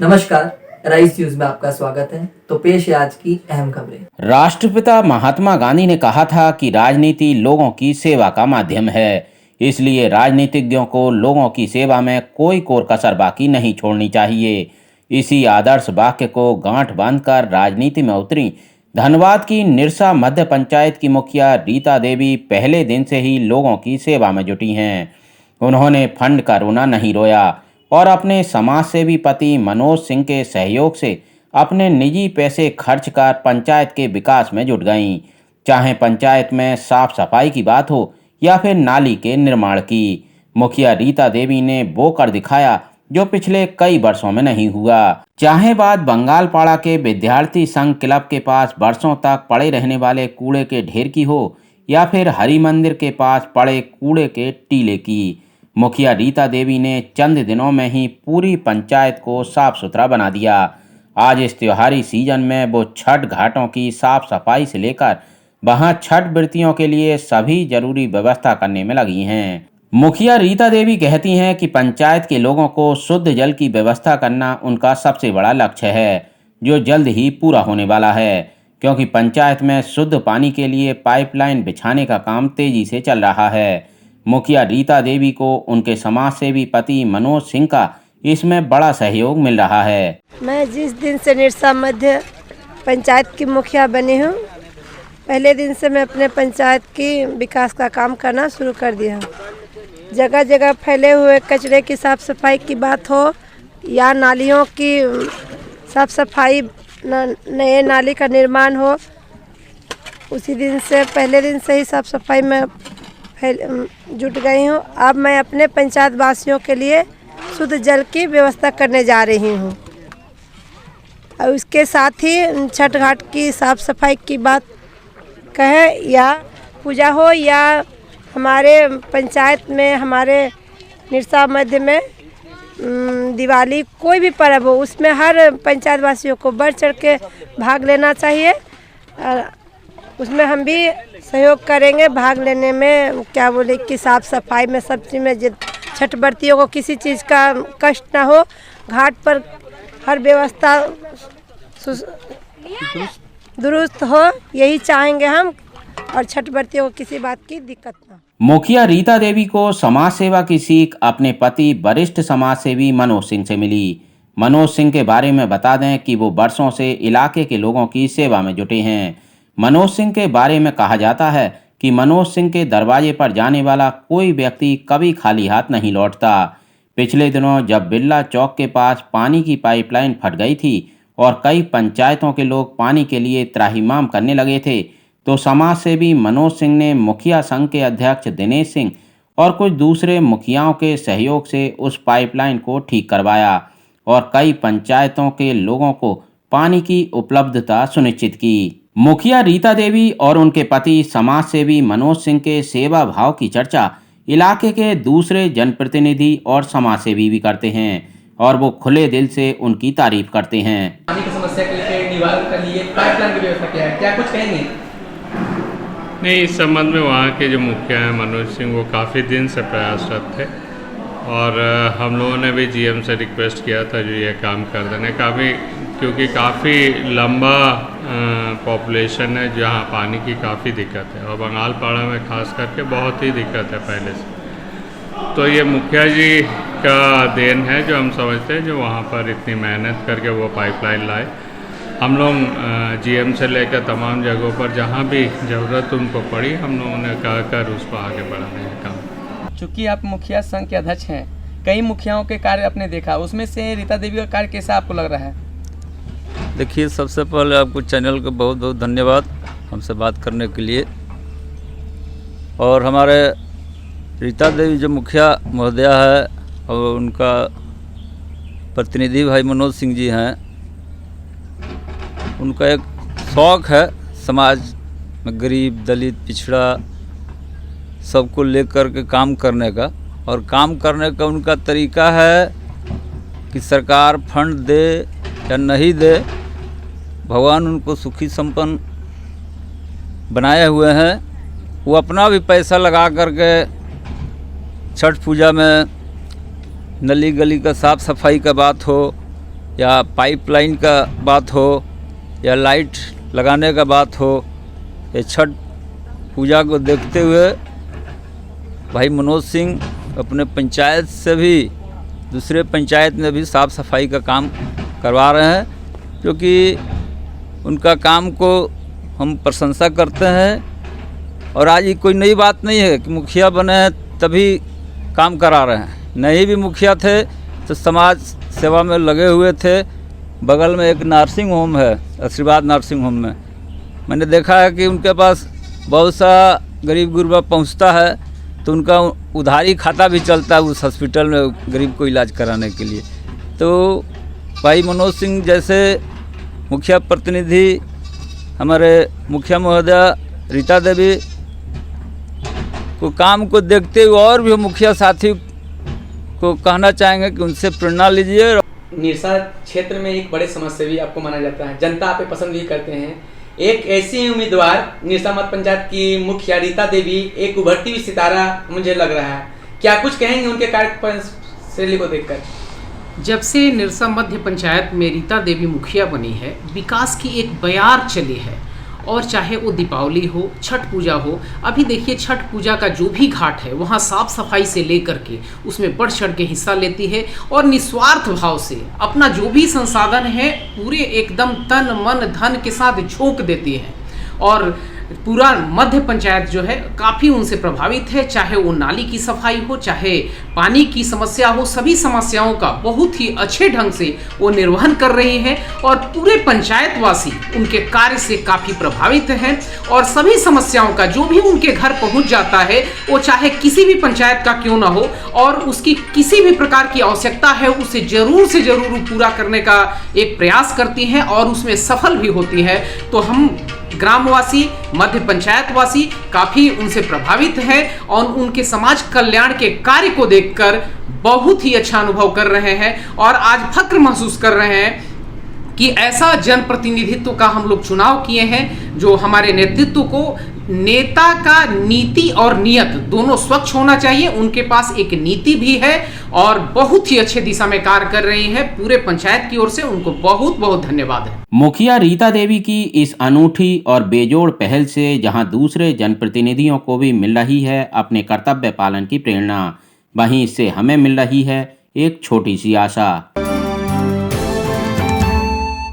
नमस्कार, rice news में आपका स्वागत है। तो पेश है आज की अहम खबरें। राष्ट्रपिता महात्मा गांधी ने कहा था कि राजनीति लोगों की सेवा का माध्यम है। इसलिए राजनीतिज्ञों को लोगों की सेवा में कोई कोर कसर बाकी नहीं छोड़नी चाहिए। इसी आदर्श वाक्य को गांठ बांधकर राजनीति में उतरी धनबाद की निरसा मध्य पंचायत की मुखिया रीता देवी पहले दिन से ही लोगों की सेवा में जुटी हैं। उन्होंने फंड का रोना नहीं रोया और अपने समाज सेवी पति मनोज सिंह के सहयोग से अपने निजी पैसे खर्च कर पंचायत के विकास में जुट गईं। चाहे पंचायत में साफ सफाई की बात हो या फिर नाली के निर्माण की, मुखिया रीता देवी ने वो कर दिखाया जो पिछले कई वर्षों में नहीं हुआ। चाहे बात बंगालपाड़ा के विद्यार्थी संघ क्लब के पास वर्षों तक पड़े रहने वाले कूड़े के ढेर की हो या फिर हरि मंदिर के पास पड़े कूड़े के टीले की, मुखिया रीता देवी ने चंद दिनों में ही पूरी पंचायत को साफ सुथरा बना दिया। आज इस त्योहारी सीजन में वो छठ घाटों की साफ सफाई से लेकर वहां छठ व्रतियों के लिए सभी जरूरी व्यवस्था करने में लगी हैं। मुखिया रीता देवी कहती हैं कि पंचायत के लोगों को शुद्ध जल की व्यवस्था करना उनका सबसे बड़ा लक्ष्य है, जो जल्द ही पूरा होने वाला है, क्योंकि पंचायत में शुद्ध पानी के लिए पाइपलाइन बिछाने का काम तेजी से चल रहा है। मुखिया रीता देवी को उनके समाज सेवी पति मनोज सिंह का इसमें बड़ा सहयोग मिल रहा है। मैं जिस दिन से निरसा मध्य पंचायत की मुखिया बनी हूँ, पहले दिन से मैं अपने पंचायत की विकास का काम करना शुरू कर दिया हूँ। जगह जगह फैले हुए कचरे की साफ़ सफाई की बात हो या नालियों की साफ़ सफाई, नए नाली का निर्माण हो, उसी दिन से पहले दिन से ही साफ़ सफाई में जुट गई हूँ। अब मैं अपने पंचायत वासियों के लिए शुद्ध जल की व्यवस्था करने जा रही हूँ और उसके साथ ही छठ घाट की साफ़ सफाई की बात कहे या पूजा हो या हमारे पंचायत में, हमारे निरसा मध्य में दिवाली, कोई भी पर्व हो, उसमें हर पंचायत वासियों को बढ़ चढ़ के भाग लेना चाहिए। उसमें हम भी सहयोग करेंगे भाग लेने में। क्या बोले कि साफ़ सफाई में, सब चीज़ में, छठ व्रतियों को किसी चीज़ का कष्ट ना हो, घाट पर हर व्यवस्था दुरुस्त हो, यही चाहेंगे हम, और छठ व्रतियों को किसी बात की दिक्कत ना। मुखिया रीता देवी को समाज सेवा की सीख अपने पति वरिष्ठ समाज सेवी मनोज सिंह से मिली। मनोज सिंह के बारे में बता दें कि वो वर्षों से इलाके के लोगों की सेवा में जुटे हैं। मनोज सिंह के बारे में कहा जाता है कि मनोज सिंह के दरवाजे पर जाने वाला कोई व्यक्ति कभी खाली हाथ नहीं लौटता। पिछले दिनों जब बिरला चौक के पास पानी की पाइपलाइन फट गई थी और कई पंचायतों के लोग पानी के लिए त्राहिमाम करने लगे थे, तो समाज सेवी मनोज सिंह ने मुखिया संघ के अध्यक्ष दिनेश सिंह और कुछ दूसरे मुखियाओं के सहयोग से उस पाइपलाइन को ठीक करवाया और कई पंचायतों के लोगों को पानी की उपलब्धता सुनिश्चित की। मुखिया रीता देवी और उनके पति समाज सेवी मनोज सिंह के सेवा भाव की चर्चा इलाके के दूसरे जनप्रतिनिधि और समाज सेवी भी करते हैं और वो खुले दिल से उनकी तारीफ करते हैं। पानी की समस्या के लिए निवारण के लिए पाइपलाइन की व्यवस्था क्या है, क्या कुछ कहेंगे? नहीं, इस संबंध में वहाँ के जो मुखिया हैं मनोज सिंह, वो काफ़ी दिन से प्रयासरत थे और हम लोगों ने भी जीएम से रिक्वेस्ट किया था जो ये काम कर देने का भी, क्योंकि काफ़ी लंबा पॉपुलेशन है जहाँ पानी की काफ़ी दिक्कत है और बंगालपाड़ा में खास करके बहुत ही दिक्कत है पहले से। तो ये मुखिया जी का देन है जो हम समझते हैं, जो वहाँ पर इतनी मेहनत करके वो पाइपलाइन लाए। हम लोग जीएम से लेकर तमाम जगहों पर जहाँ भी ज़रूरत उनको पड़ी, हम लोगों ने कहकर उसको आगे बढ़ाने का काम। चूँकि आप मुखिया संघ के अध्यक्ष हैं, कई मुखियाओं के कार्य आपने देखा, उसमें से रीता देवी का कार्य कैसा आपको लग रहा है? देखिए, सबसे पहले आपको चैनल को बहुत बहुत धन्यवाद हमसे बात करने के लिए। और हमारे रीता देवी जो मुखिया महोदया है और उनका प्रतिनिधि भाई मनोज सिंह जी हैं, उनका एक शौक़ है समाज में गरीब, दलित, पिछड़ा सबको लेकर के काम करने का। और काम करने का उनका तरीका है कि सरकार फंड दे या नहीं दे, भगवान उनको सुखी संपन्न बनाए हुए हैं। वो अपना भी पैसा लगा करके छठ पूजा में नली गली का साफ़ सफाई का बात हो या पाइपलाइन का बात हो या लाइट लगाने का बात हो, ये छठ पूजा को देखते हुए भाई मनोज सिंह अपने पंचायत से भी दूसरे पंचायत में भी साफ़ सफाई का काम करवा रहे हैं, क्योंकि उनका काम को हम प्रशंसा करते हैं। और आज ये कोई नई बात नहीं है कि मुखिया बने हैं तभी काम करा रहे हैं। नहीं भी मुखिया थे तो समाज सेवा में लगे हुए थे। बगल में एक नर्सिंग होम है, आशीर्वाद नर्सिंग होम में मैंने देखा है कि उनके पास बहुत सा गरीब गुरबा पहुंचता है तो उनका उधारी खाता भी चलता है उस हॉस्पिटल में गरीब को इलाज कराने के लिए। तो भाई मनोज सिंह जैसे मुखिया प्रतिनिधि, हमारे मुखिया महोदया रीता देवी को काम को देखते हुए और भी मुखिया साथी को कहना चाहेंगे कि उनसे प्रेरणा लीजिए। निरसा क्षेत्र में एक बड़े समाजसेवी आपको माना जाता है, जनता आप पे पसंद भी करते हैं। एक ऐसी उम्मीदवार निरसा मत पंचायत की मुखिया रीता देवी एक उभरती हुई सितारा मुझे लग रहा है, क्या कुछ कहेंगे उनके कार्यशैली को देखकर? जब से निरसा मध्य पंचायत में रीता देवी मुखिया बनी है, विकास की एक बयार चली है। और चाहे वो दीपावली हो, छठ पूजा हो, अभी देखिए छठ पूजा का जो भी घाट है वहाँ साफ सफाई से लेकर के उसमें बढ़ चढ़ के हिस्सा लेती है और निस्वार्थ भाव से अपना जो भी संसाधन है पूरे एकदम तन मन धन के साथ झोंक देती है। और पूरा मध्य पंचायत जो है काफ़ी उनसे प्रभावित है, चाहे वो नाली की सफाई हो, चाहे पानी की समस्या हो, सभी समस्याओं का बहुत ही अच्छे ढंग से वो निर्वहन कर रही है। और पूरे पंचायतवासी उनके कार्य से काफ़ी प्रभावित हैं और सभी समस्याओं का जो भी उनके घर पहुंच जाता है, वो चाहे किसी भी पंचायत का क्यों ना हो और उसकी किसी भी प्रकार की आवश्यकता है उसे जरूर से जरूर पूरा करने का एक प्रयास करती हैं और उसमें सफल भी होती है। तो हम ग्रामवासी, मध्य पंचायतवासी काफ़ी उनसे प्रभावित हैं और उनके समाज कल्याण के कार्य को देखकर बहुत ही अच्छा अनुभव कर रहे हैं और आज फक्र महसूस कर रहे हैं कि ऐसा जनप्रतिनिधित्व का हम लोग चुनाव किए हैं जो हमारे नेतृत्व को, नेता का नीति और नियत दोनों स्वच्छ होना चाहिए। उनके पास एक नीति भी है और बहुत ही अच्छे दिशा में कार्य कर रही है। पूरे पंचायत की ओर से उनको बहुत बहुत धन्यवाद है। मुखिया रीता देवी की इस अनूठी और बेजोड़ पहल से जहां दूसरे जनप्रतिनिधियों को भी मिल रही है अपने कर्तव्य पालन की प्रेरणा, वहीं इससे हमें मिल रही है एक छोटी सी आशा।